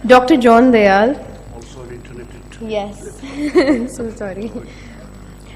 Dr. John Dayal. Also an internet. Yes. So sorry.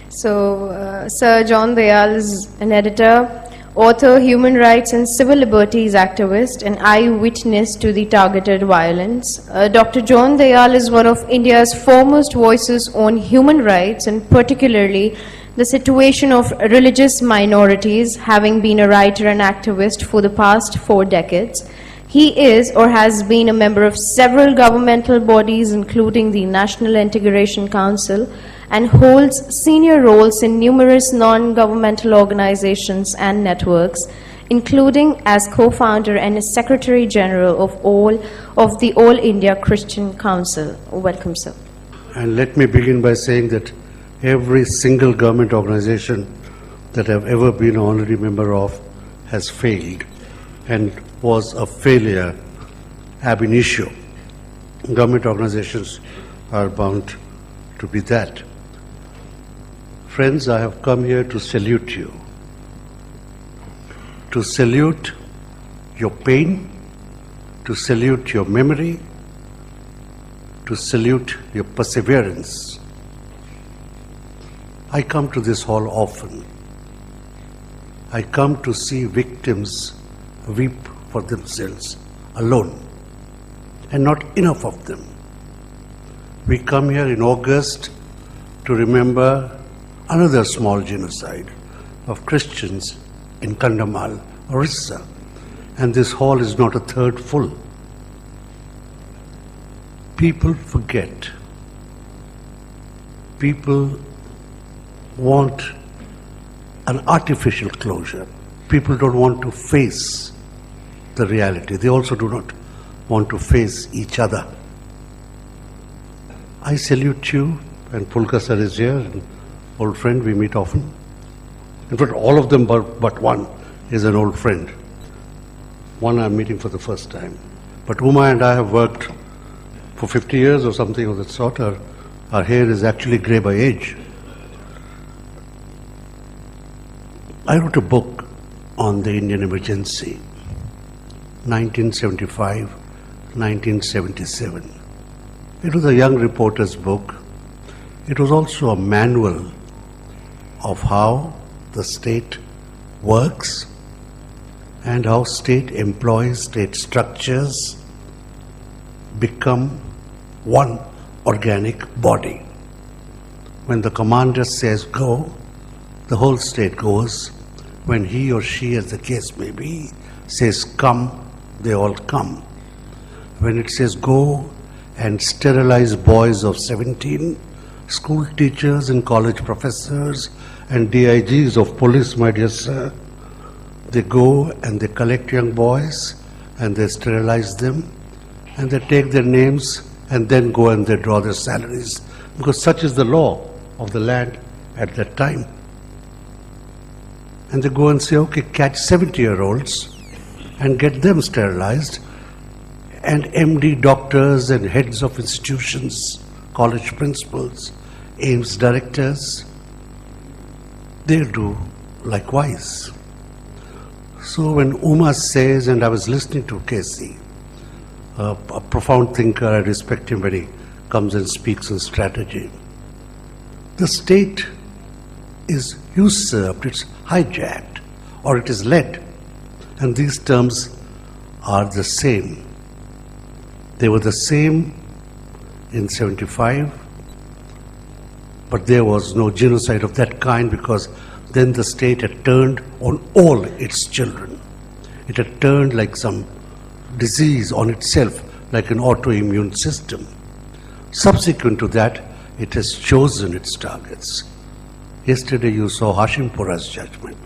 So, Sir John Dayal is an editor, author, human rights and civil liberties activist, and eyewitness to the targeted violence. Dr. John Dayal is one of India's foremost voices on human rights, and particularly the situation of religious minorities, having been a writer and activist for the past 4 decades. He is or has been a member of several governmental bodies, including the National Integration Council, and holds senior roles in numerous non-governmental organizations and networks, including as co-founder and Secretary General of the All India Christian Council. Welcome, sir. And let me begin by saying that every single government organization that I've ever been an honorary member of has failed and was a failure ab initio. Government organizations are bound to be that. Friends, I have come here to salute you. To salute your pain, to salute your memory, to salute your perseverance. I come to this hall often. I come to see victims weep for themselves alone, and not enough of them. We come here in August to remember another small genocide of Christians in Kandamal, Orissa, and this hall is not a third full. People forget. People want an artificial closure. People don't want to face the reality. They also do not want to face each other. I salute you, and Pulka sir is here, an old friend, we meet often. In fact, all of them but one is an old friend. One I'm meeting for the first time. But Uma and I have worked for 50 years or something of that sort. Our hair is actually grey by age. I wrote a book on the Indian emergency, 1975, 1977. It was a young reporter's book. It was also a manual of how the state works and how state employees, state structures become one organic body. When the commander says go, the whole state goes. When he or she, as the case may be, says come, they all come. When it says go and sterilize boys of 17, school teachers and college professors and DIGs of police, my dear sir, they go and they collect young boys and they sterilize them and they take their names and then go and they draw their salaries, because such is the law of the land at that time. And they go and say, okay, catch 70-year-olds and get them sterilized, and MD doctors and heads of institutions, college principals, AIMS directors, they'll do likewise. So when Uma says, and I was listening to Casey, a profound thinker, I respect him when he comes and speaks on strategy. The state is usurped, it's hijacked, or it is led. And these terms are the same. They were the same in 75, but there was no genocide of that kind, because then the state had turned on all its children. It had turned like some disease on itself, like an autoimmune system. Subsequent to that, it has chosen its targets. Yesterday you saw Hashimpura's judgment,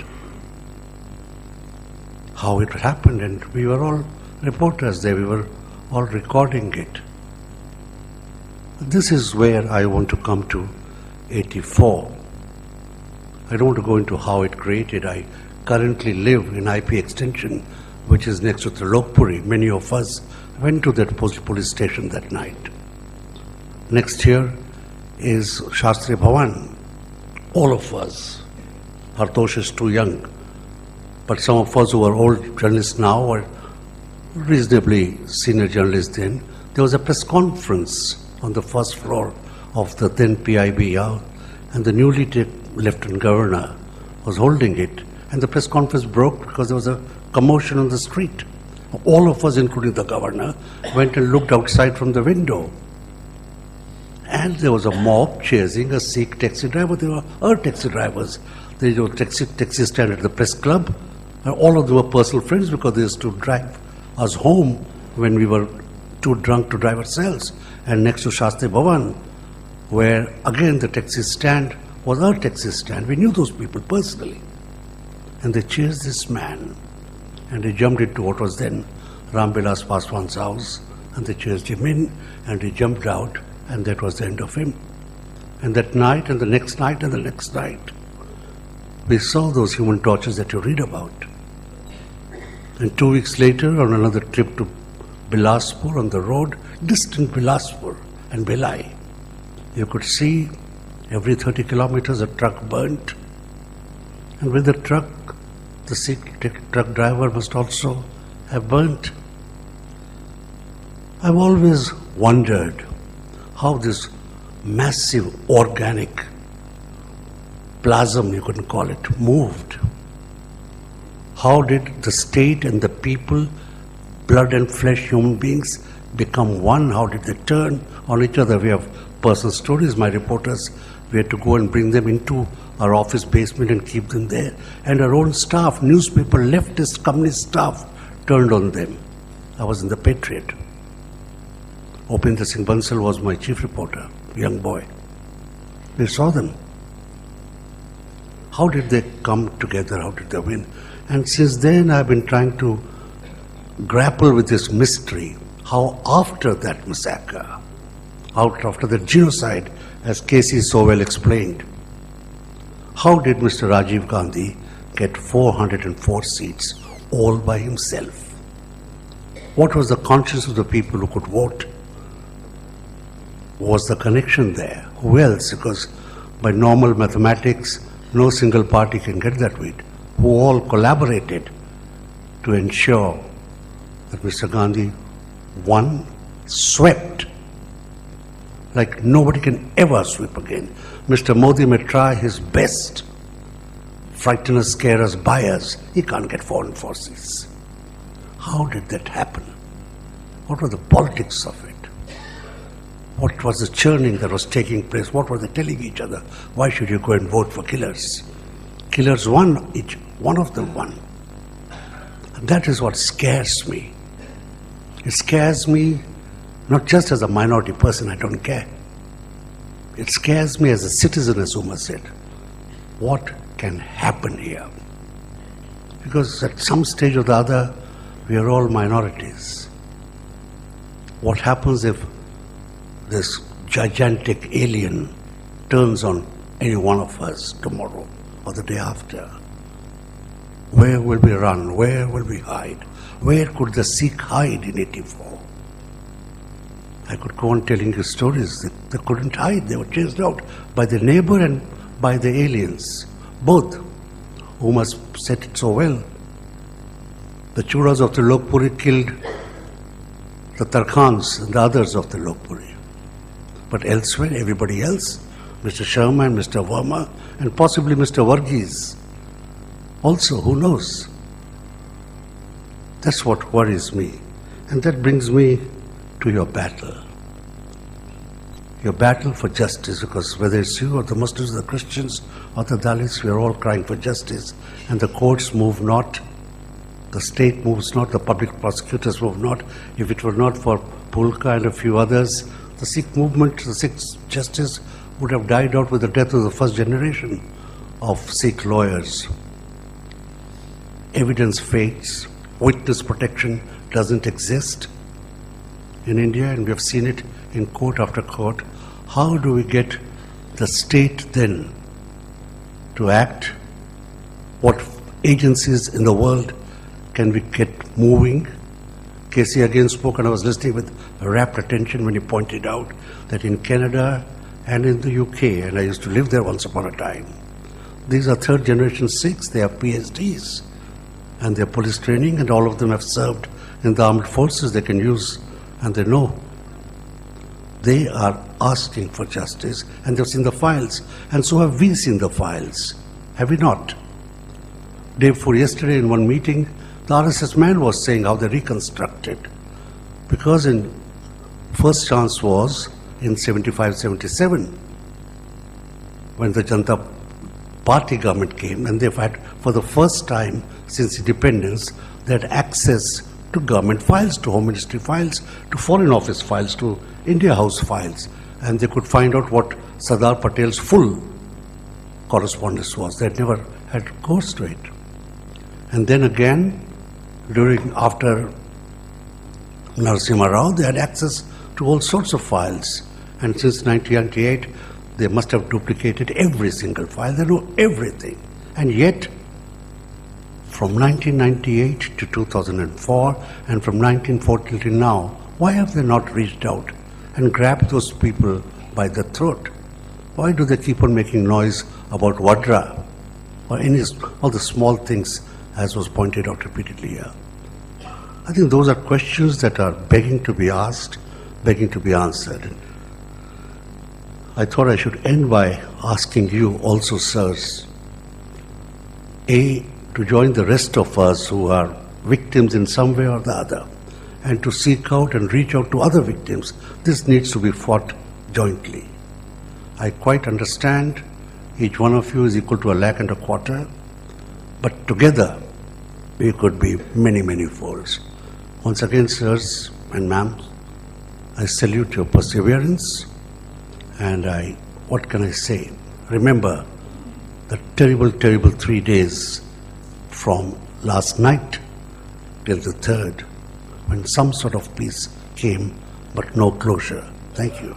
how it happened, and we were all reporters there, we were all recording it. This is where I want to come to 84. I don't want to go into how it created. I currently live in IP Extension, which is next to Trilokpuri. Many of us went to that police station that night. Next here is Shastri Bhavan. All of us. Hartosh is too young. But some of us who are old journalists now, or reasonably senior journalists then, There was a press conference on the first floor of the then PIB, and the newly Lieutenant Governor was holding it, and the press conference broke because there was a commotion on the street. All of us, including the Governor, went and looked outside from the window. And there was a mob chasing a Sikh taxi driver. They were our taxi drivers. They were taxi stand at the press club. And all of them were personal friends because they used to drive us home when we were too drunk to drive ourselves. And next to Shastri Bhavan, where again the taxi stand was our taxi stand. We knew those people personally. And they chased this man. And they jumped into what was then Ram Vilas Paswan's house. And they chased him in, and he jumped out. And that was the end of him. And that night, and the next night, and the next night, we saw those human torches that you read about. And 2 weeks later, on another trip to Bilaspur on the road, distant Bilaspur and Bhilai, you could see every 30 kilometers a truck burnt. And with the truck, the Sikh truck driver must also have burnt. I've always wondered how this massive organic plasm, you couldn't call it, moved. How did the state and the people, blood and flesh human beings, become one? How did they turn on each other? We have personal stories. My reporters, we had to go and bring them into our office basement and keep them there. And our own staff, newspaper, leftist, communist staff, turned on them. I was in the Patriot. Upinder Singh Bansal was my chief reporter, young boy. We saw them. How did they come together? How did they win? And since then I've been trying to grapple with this mystery. How after that massacre, after the genocide, as Casey so well explained, how did Mr. Rajiv Gandhi get 404 seats all by himself? What was the conscience of the people who could vote? Was the connection there? Who else? Because by normal mathematics, no single party can get that weight. Who all collaborated to ensure that Mr. Gandhi won, swept, like nobody can ever sweep again. Mr. Modi may try his best, frighten us, scare us, buy us. He can't get foreign forces. How did that happen? What were the politics of it? What was the churning that was taking place? What were they telling each other? Why should you go and vote for killers? Killers won, each one of them won. And that is what scares me. It scares me not just as a minority person, I don't care. It scares me as a citizen, as Uma said. What can happen here? Because at some stage or the other, we are all minorities. What happens if this gigantic alien turns on any one of us tomorrow or the day after? Where will we run? Where will we hide? Where could the Sikh hide in 84? I could go on telling you stories. They couldn't hide. They were chased out by the neighbor and by the aliens. Both. Uma said it so well. The Churas of the Lokpuri killed the Tarkhans and the others of the Lokpuri. But elsewhere, everybody else, Mr. Sharma and Mr. Verma, and possibly Mr. Varghese, also, who knows? That's what worries me. And that brings me to your battle. Your battle for justice, because whether it's you or the Muslims, the Christians, or the Dalits, we are all crying for justice. And the courts move not, the state moves not, the public prosecutors move not. If it were not for Pulka and a few others, the Sikh movement, the Sikh justice would have died out with the death of the first generation of Sikh lawyers. Evidence fades, witness protection doesn't exist in India, and we have seen it in court after court. How do we get the state then to act? What agencies in the world can we get moving? Casey again spoke, and I was listening with rapt attention when he pointed out that in Canada and in the UK, and I used to live there once upon a time, these are third generation Sikhs, they have PhDs, and they have police training, and all of them have served in the armed forces. They can use, and they know They are asking for justice, and they've seen the files, and so have we seen the files. Have we not? Day before yesterday in one meeting, the RSS man was saying how they reconstructed. Because in first chance was in 75-77, when the Janata Party government came, and they've had, for the first time since independence, they had access to government files, to Home Ministry files, to Foreign Office files, to India House files, and they could find out what Sardar Patel's full correspondence was. They had never had recourse to it. And then again, after Narasimha Rao, they had access to all sorts of files. And since 1998, they must have duplicated every single file. They know everything. And yet, from 1998 to 2004, and from 1940 till now, why have they not reached out and grabbed those people by the throat? Why do they keep on making noise about Vadra or all the small things, as was pointed out repeatedly here? I think those are questions that are begging to be asked, begging to be answered. I thought I should end by asking you also, sirs, to join the rest of us who are victims in some way or the other, and to seek out and reach out to other victims. This needs to be fought jointly. I quite understand each one of you is equal to 1.25 lakh, but together we could be many, many folds. Once again, sirs and ma'ams, I salute your perseverance, and what can I say? Remember the terrible, terrible 3 days from last night till the 3rd, when some sort of peace came, but no closure. Thank you.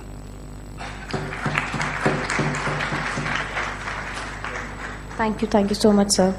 Thank you so much, sir.